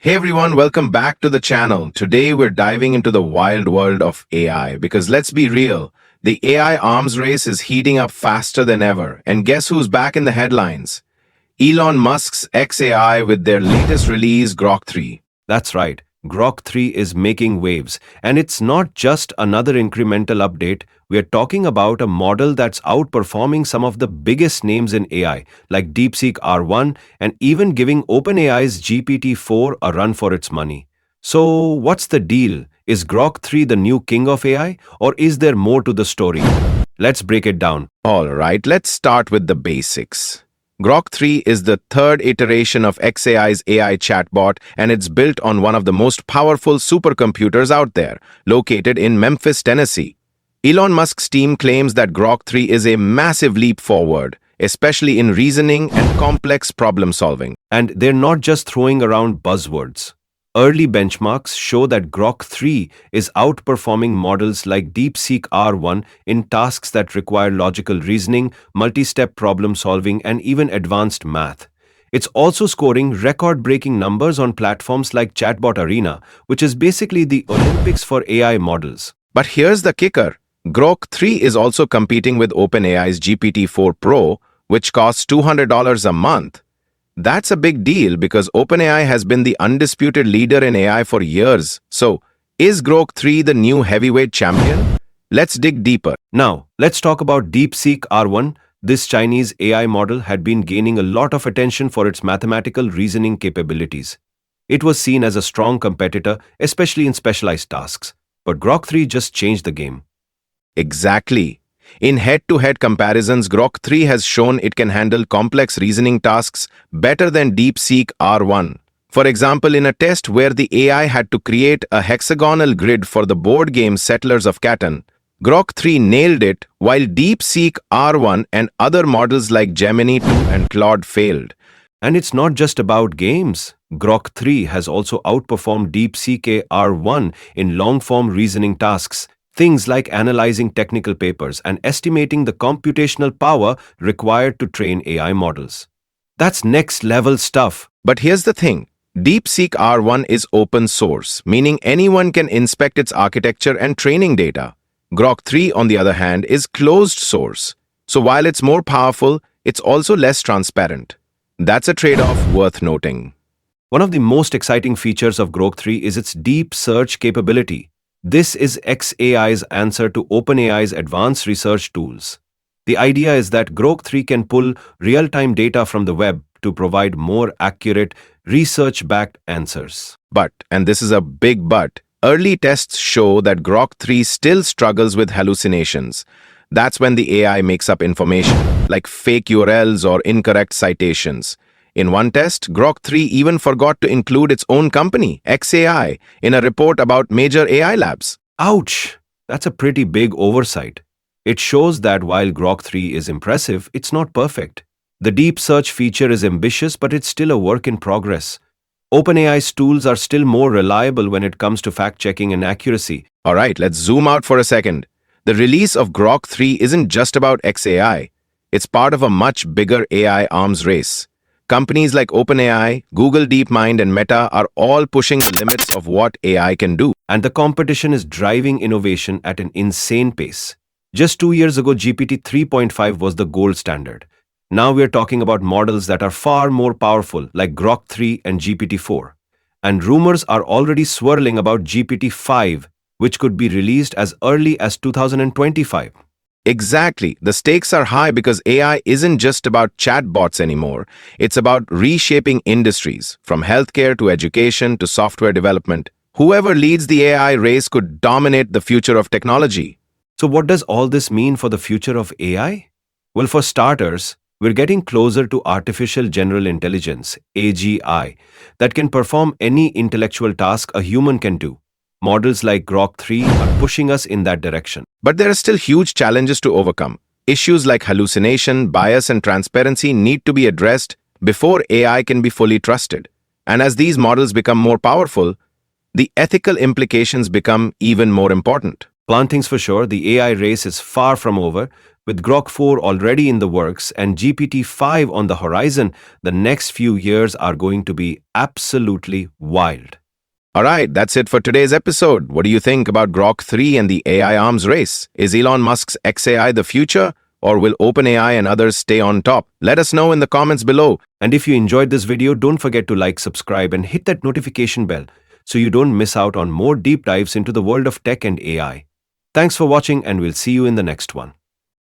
Hey everyone, welcome back to the channel. Today we're diving into the wild world of AI because let's be real, the AI arms race is heating up faster than ever. And guess who's back in the headlines? Elon Musk's xAI with their latest release, Grok 3. That's right. Grok 3 is making waves, and it's not just another incremental update. We are talking about a model that's outperforming some of the biggest names in AI, like DeepSeek R1, and even giving OpenAI's GPT-4 a run for its money. So, what's the deal? Is Grok 3 the new king of AI, or is there more to the story? Let's break it down. Alright, let's start with the basics. Grok 3 is the third iteration of xAI's AI chatbot, and it's built on one of the most powerful supercomputers out there, located in Memphis, Tennessee. Elon Musk's team claims that Grok 3 is a massive leap forward, especially in reasoning and complex problem solving. And they're not just throwing around buzzwords. Early benchmarks show that Grok 3 is outperforming models like DeepSeek R1 in tasks that require logical reasoning, multi-step problem solving, and even advanced math. It's also scoring record-breaking numbers on platforms like Chatbot Arena, which is basically the Olympics for AI models. But here's the kicker. Grok 3 is also competing with OpenAI's GPT-4 Pro, which costs $200 a month. That's a big deal because OpenAI has been the undisputed leader in AI for years. So, is Grok 3 the new heavyweight champion? Let's dig deeper. Now, let's talk about DeepSeek R1. This Chinese AI model had been gaining a lot of attention for its mathematical reasoning capabilities. It was seen as a strong competitor, especially in specialized tasks. But Grok 3 just changed the game. Exactly. In head-to-head comparisons, Grok 3 has shown it can handle complex reasoning tasks better than DeepSeek R1. For example, in a test where the AI had to create a hexagonal grid for the board game Settlers of Catan, Grok 3 nailed it, while DeepSeek R1 and other models like Gemini 2 and Claude failed. And it's not just about games. Grok 3 has also outperformed DeepSeek R1 in long-form reasoning tasks. Things like analyzing technical papers and estimating the computational power required to train AI models. That's next-level stuff. But here's the thing. DeepSeek R1 is open source, meaning anyone can inspect its architecture and training data. Grok 3, on the other hand, is closed source. So while it's more powerful, it's also less transparent. That's a trade-off worth noting. One of the most exciting features of Grok 3 is its deep search capability. This is xAI's answer to OpenAI's advanced research tools. The idea is that Grok 3 can pull real-time data from the web to provide more accurate, research-backed answers. But, and this is a big but, early tests show that Grok 3 still struggles with hallucinations. That's when the AI makes up information, like fake URLs or incorrect citations. In one test, Grok 3 even forgot to include its own company, xAI, in a report about major AI labs. Ouch! That's a pretty big oversight. It shows that while Grok 3 is impressive, it's not perfect. The deep search feature is ambitious, but it's still a work in progress. OpenAI's tools are still more reliable when it comes to fact-checking and accuracy. Alright, let's zoom out for a second. The release of Grok 3 isn't just about xAI. It's part of a much bigger AI arms race. Companies like OpenAI, Google DeepMind, and Meta are all pushing the limits of what AI can do. And the competition is driving innovation at an insane pace. Just 2 years ago, GPT 3.5 was the gold standard. Now we're talking about models that are far more powerful, like Grok 3 and GPT-4. And rumors are already swirling about GPT-5, which could be released as early as 2025. Exactly. The stakes are high because AI isn't just about chatbots anymore. It's about reshaping industries, from healthcare to education to software development. Whoever leads the AI race could dominate the future of technology. So what does all this mean for the future of AI? Well, for starters, we're getting closer to artificial general intelligence, AGI, that can perform any intellectual task a human can do. Models like Grok 3 are pushing us in that direction. But there are still huge challenges to overcome. Issues like hallucination, bias, and transparency need to be addressed before AI can be fully trusted. And as these models become more powerful, the ethical implications become even more important. One thing's for sure, the AI race is far from over. With Grok 4 already in the works and GPT-5 on the horizon, the next few years are going to be absolutely wild. All right, that's it for today's episode. What do you think about Grok 3 and the AI arms race? Is Elon Musk's xAI the future? Or will OpenAI and others stay on top? Let us know in the comments below. And if you enjoyed this video, don't forget to like, subscribe, and hit that notification bell so you don't miss out on more deep dives into the world of tech and AI. Thanks for watching, and we'll see you in the next one.